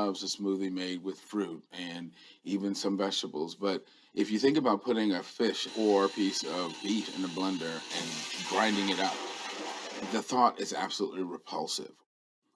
loves a smoothie made with fruit and even some vegetables. But if you think about putting a fish or a piece of beef in a blender and grinding it up, the thought is absolutely repulsive.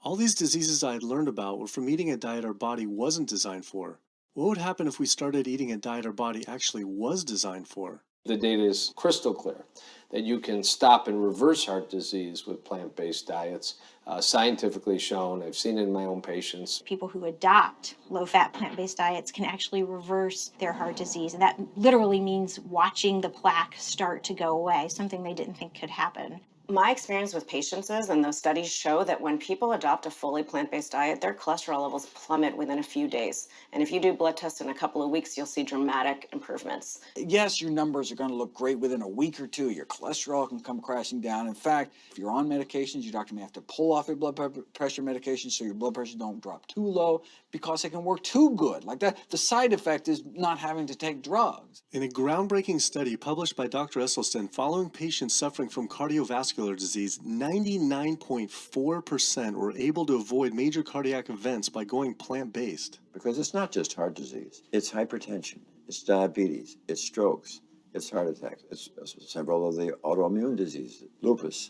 All these diseases I had learned about were from eating a diet our body wasn't designed for. What would happen if we started eating a diet our body actually was designed for? The data is crystal clear that you can stop and reverse heart disease with plant-based diets, scientifically shown. I've seen it in my own patients. People who adopt low-fat plant-based diets can actually reverse their heart disease, and that literally means watching the plaque start to go away, something they didn't think could happen. My experience with patients is, and those studies show, that when people adopt a fully plant-based diet, their cholesterol levels plummet within a few days. And if you do blood tests in a couple of weeks, you'll see dramatic improvements. Yes, your numbers are going to look great within a week or two. Your cholesterol can come crashing down. In fact, if you're on medications, your doctor may have to pull off your blood pressure medication so your blood pressure don't drop too low because it can work too good. Like that, the side effect is not having to take drugs. In a groundbreaking study published by Dr. Esselstyn following patients suffering from cardiovascular disease, 99.4% were able to avoid major cardiac events by going plant-based. Because it's not just heart disease, it's hypertension, it's diabetes, it's strokes, it's heart attacks, it's several of the autoimmune diseases, lupus,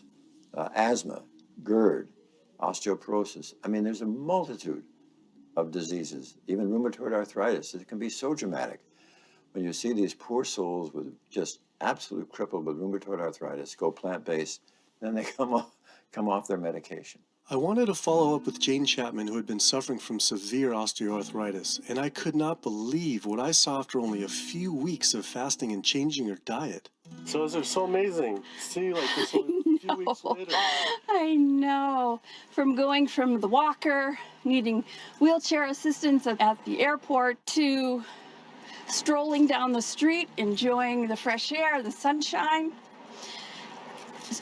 asthma, GERD, osteoporosis. I mean, there's a multitude of diseases, even rheumatoid arthritis. It can be so dramatic. When you see these poor souls with just absolute crippled with rheumatoid arthritis go plant-based, then they come off their medication. I wanted to follow up with Jane Chapman, who had been suffering from severe osteoarthritis, and I could not believe what I saw after only a few weeks of fasting and changing her diet. So it's so amazing. See, like this a few weeks later. I know. From going from the walker, needing wheelchair assistance at the airport, to strolling down the street, enjoying the fresh air, the sunshine.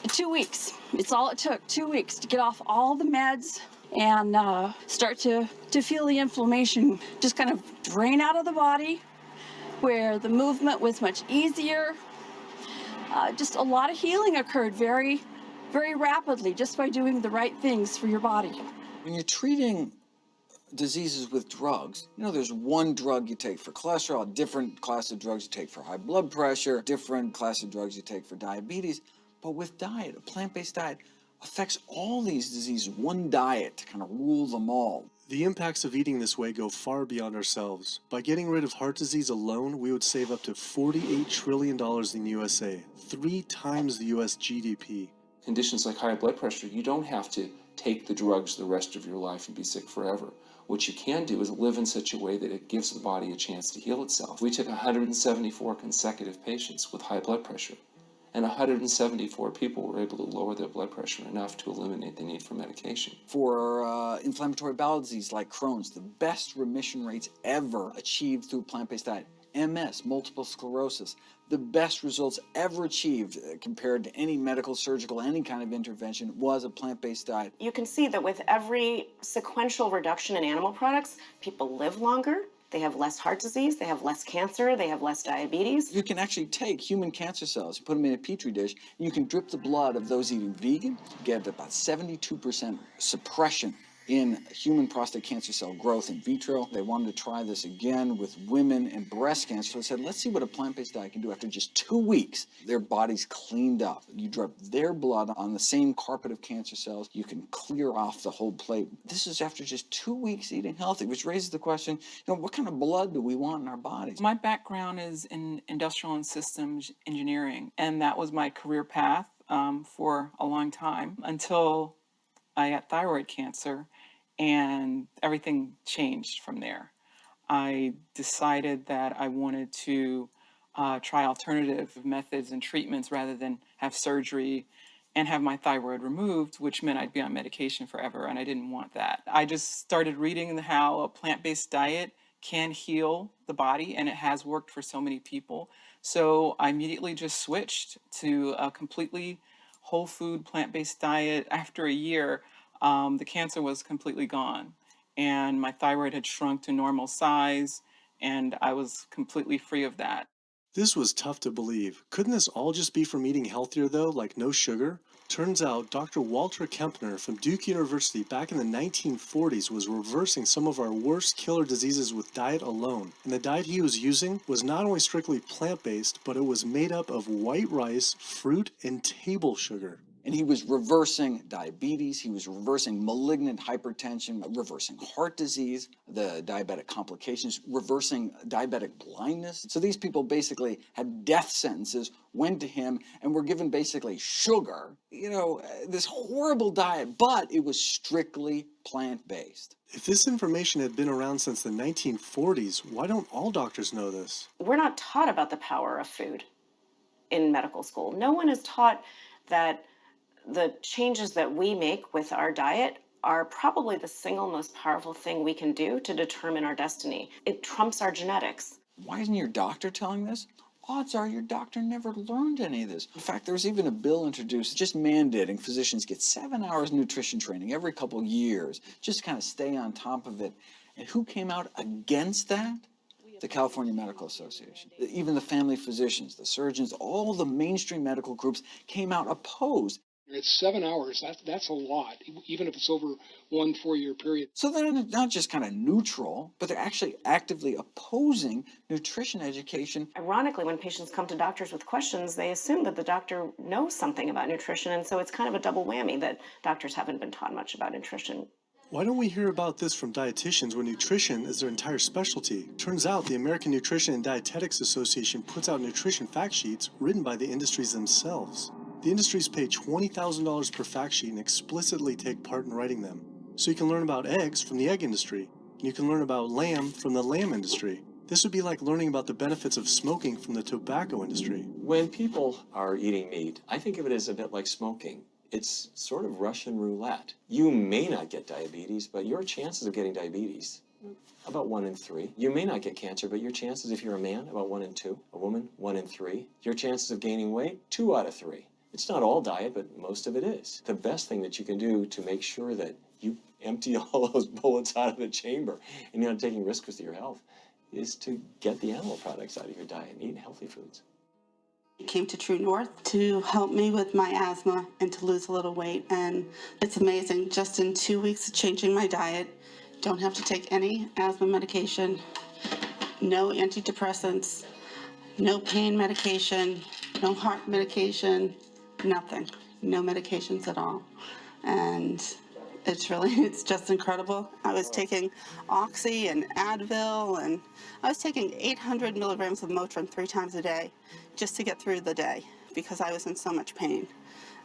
2 weeks. It's all it took, 2 weeks to get off all the meds and start to feel the inflammation just kind of drain out of the body, where the movement was much easier. Just a lot of healing occurred very, very rapidly just by doing the right things for your body. When you're treating diseases with drugs, you know, there's one drug you take for cholesterol, a different class of drugs you take for high blood pressure, different class of drugs you take for diabetes. But with diet, a plant-based diet affects all these diseases, one diet to kind of rule them all. The impacts of eating this way go far beyond ourselves. By getting rid of heart disease alone, we would save up to $48 trillion in the USA, 3 times the US GDP. Conditions like high blood pressure, you don't have to take the drugs the rest of your life and be sick forever. What you can do is live in such a way that it gives the body a chance to heal itself. We took 174 consecutive patients with high blood pressure, and 174 people were able to lower their blood pressure enough to eliminate the need for medication. For inflammatory bowel disease like Crohn's, the best remission rates ever achieved through plant-based diet. MS, multiple sclerosis, the best results ever achieved compared to any medical, surgical, any kind of intervention was a plant-based diet. You can see that with every sequential reduction in animal products, people live longer, they have less heart disease, they have less cancer, they have less diabetes. You can actually take human cancer cells, you put them in a petri dish, and you can drip the blood of those eating vegan, get about 72% suppression in human prostate cancer cell growth in vitro. They wanted to try this again with women and breast cancer. So they said, let's see what a plant-based diet can do. After just 2 weeks, their bodies cleaned up. You drop their blood on the same carpet of cancer cells. You can clear off the whole plate. This is after just 2 weeks eating healthy, which raises the question, what kind of blood do we want in our bodies? My background is in industrial and systems engineering, and that was my career path for a long time until I got thyroid cancer, and everything changed from there. I decided that I wanted to try alternative methods and treatments rather than have surgery and have my thyroid removed, which meant I'd be on medication forever, and I didn't want that. I just started reading how a plant-based diet can heal the body, and it has worked for so many people. So I immediately just switched to a completely whole food plant-based diet. After a year, the cancer was completely gone, and my thyroid had shrunk to normal size, and I was completely free of that. This was tough to believe. Couldn't this all just be from eating healthier though, like no sugar? Turns out Dr. Walter Kempner from Duke University back in the 1940s was reversing some of our worst killer diseases with diet alone. And the diet he was using was not only strictly plant-based, but it was made up of white rice, fruit, and table sugar. And he was reversing diabetes, he was reversing malignant hypertension, reversing heart disease, the diabetic complications, reversing diabetic blindness. So these people basically had death sentences, went to him, and were given basically sugar, this horrible diet, but it was strictly plant-based. If this information had been around since the 1940s, why don't all doctors know this? We're not taught about the power of food in medical school. No one is taught that the changes that we make with our diet are probably the single most powerful thing we can do to determine our destiny. It trumps our genetics. Why isn't your doctor telling this? Odds are your doctor never learned any of this. In fact, there's even a bill introduced just mandating physicians get 7 hours nutrition training every couple years, just to kind of stay on top of it. And who came out against that? The California Medical Association. Even the family physicians, the surgeons, all the mainstream medical groups came out opposed. It's 7 hours. That's a lot, even if it's over 1 4-year period. So they're not just kind of neutral, but they're actually actively opposing nutrition education. Ironically, when patients come to doctors with questions, they assume that the doctor knows something about nutrition, and so it's kind of a double whammy that doctors haven't been taught much about nutrition. Why don't we hear about this from dietitians when nutrition is their entire specialty? Turns out the American Nutrition and Dietetics Association puts out nutrition fact sheets written by the industries themselves. The industries pay $20,000 per fact sheet and explicitly take part in writing them. So you can learn about eggs from the egg industry, and you can learn about lamb from the lamb industry. This would be like learning about the benefits of smoking from the tobacco industry. When people are eating meat, I think of it as a bit like smoking. It's sort of Russian roulette. You may not get diabetes, but your chances of getting diabetes, about 1 in 3. You may not get cancer, but your chances, if you're a man, about 1 in 2. A woman, 1 in 3. Your chances of gaining weight, 2 out of 3. It's not all diet, but most of it is. The best thing that you can do to make sure that you empty all those bullets out of the chamber and you're not taking risks with your health is to get the animal products out of your diet and eat healthy foods. I came to True North to help me with my asthma and to lose a little weight, and it's amazing. Just in 2 weeks of changing my diet, don't have to take any asthma medication, no antidepressants, no pain medication, no heart medication, nothing, no medications at all. And it's just incredible. I was taking Oxy and Advil, and I was taking 800 milligrams of Motrin 3 times a day just to get through the day because I was in so much pain.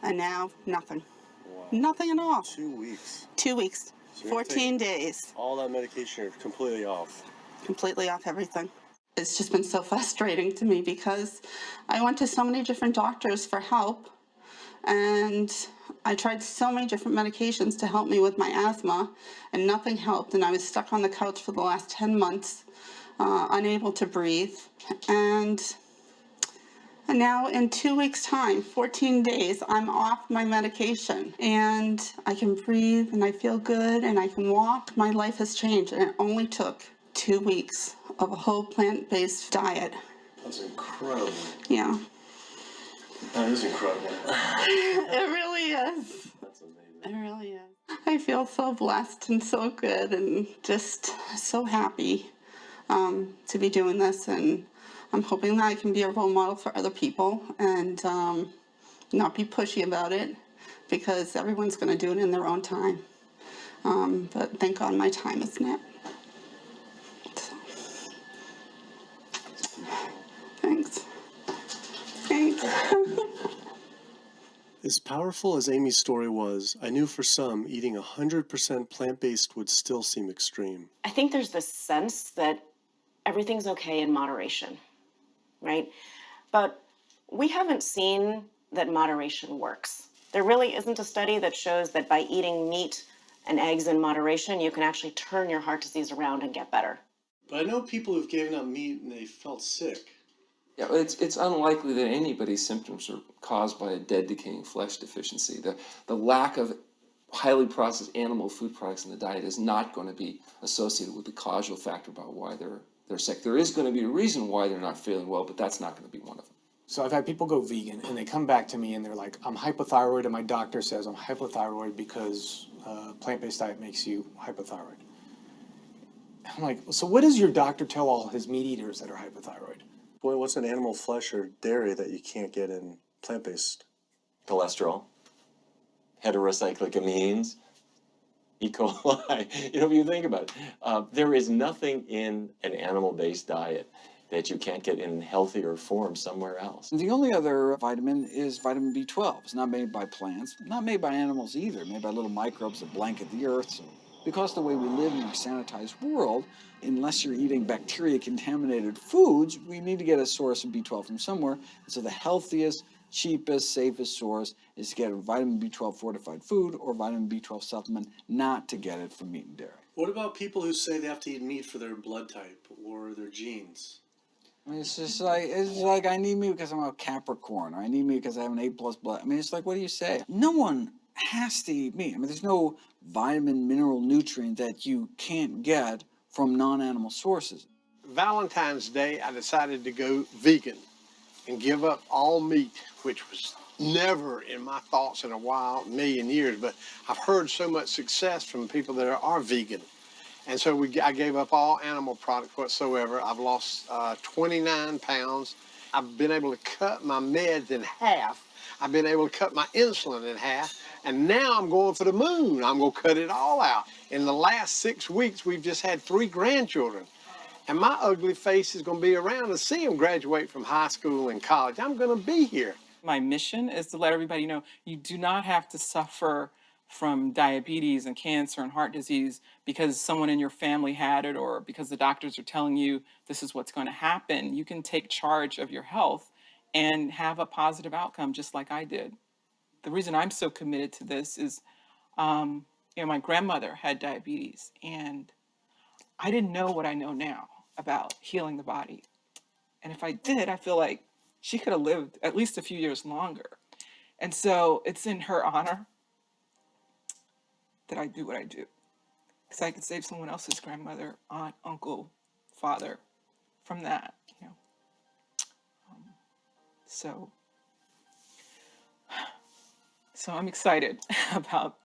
And now, nothing. Wow. Nothing at all. 2 weeks. 2 weeks, So 14 days. All that medication is completely off. Completely off everything. It's just been so frustrating to me because I went to so many different doctors for help, and I tried so many different medications to help me with my asthma, and nothing helped, and I was stuck on the couch for the last 10 months, unable to breathe, and now in 2 weeks' time, 14 days, I'm off my medication, and I can breathe, and I feel good, and I can walk. My life has changed, and it only took 2 weeks of a whole plant-based diet. That's incredible. Yeah. That is incredible. It really is. That's amazing. It really is. I feel so blessed and so good and just so happy to be doing this, and I'm hoping that I can be a role model for other people and not be pushy about it, because everyone's going to do it in their own time. But thank God my time is now. Thanks. Thanks. As powerful as Amy's story was, I knew for some, eating 100% plant-based would still seem extreme. I think there's this sense that everything's okay in moderation, right? But we haven't seen that moderation works. There really isn't a study that shows that by eating meat and eggs in moderation, you can actually turn your heart disease around and get better. But I know people who've given up meat and they felt sick. Yeah, it's unlikely that anybody's symptoms are caused by a dead, decaying flesh deficiency. The lack of highly processed animal food products in the diet is not going to be associated with the causal factor about why they're sick. There is going to be a reason why they're not feeling well, but that's not going to be one of them. So I've had people go vegan and they come back to me and they're like, I'm hypothyroid and my doctor says I'm hypothyroid because plant-based diet makes you hypothyroid. I'm like, so what does your doctor tell all his meat eaters that are hypothyroid? Boy, what's in animal flesh or dairy that you can't get in plant-based? Cholesterol, heterocyclic amines, E. coli. You know, if you think about it, there is nothing in an animal-based diet that you can't get in healthier form somewhere else. The only other vitamin is vitamin B12. It's not made by plants, not made by animals either, made by little microbes that blanket the earth. So because the way we live in our sanitized world, unless you're eating bacteria-contaminated foods, we need to get a source of B12 from somewhere. So the healthiest, cheapest, safest source is to get a vitamin B12 fortified food or vitamin B12 supplement, not to get it from meat and dairy. What about people who say they have to eat meat for their blood type or their genes? I mean, it's like I need meat because I'm a Capricorn, or I need meat because I have an A+ blood. I mean, it's like, what do you say? No one has to eat meat. I mean, there's no vitamin, mineral, nutrient that you can't get from non-animal sources. Valentine's Day, I decided to go vegan and give up all meat, which was never in my thoughts in a while, million years, but I've heard so much success from people that are vegan. And so I gave up all animal products whatsoever. I've lost 29 pounds. I've been able to cut my meds in half. I've been able to cut my insulin in half. And now I'm going for the moon. I'm going to cut it all out. In the last 6 weeks, we've just had 3 grandchildren. And my ugly face is going to be around to see them graduate from high school and college. I'm going to be here. My mission is to let everybody know you do not have to suffer from diabetes and cancer and heart disease because someone in your family had it or because the doctors are telling you this is what's going to happen. You can take charge of your health and have a positive outcome just like I did. The reason I'm so committed to this is, my grandmother had diabetes and I didn't know what I know now about healing the body. And if I did, I feel like she could have lived at least a few years longer. And so it's in her honor that I do what I do. Because I could save someone else's grandmother, aunt, uncle, father from that, So I'm excited about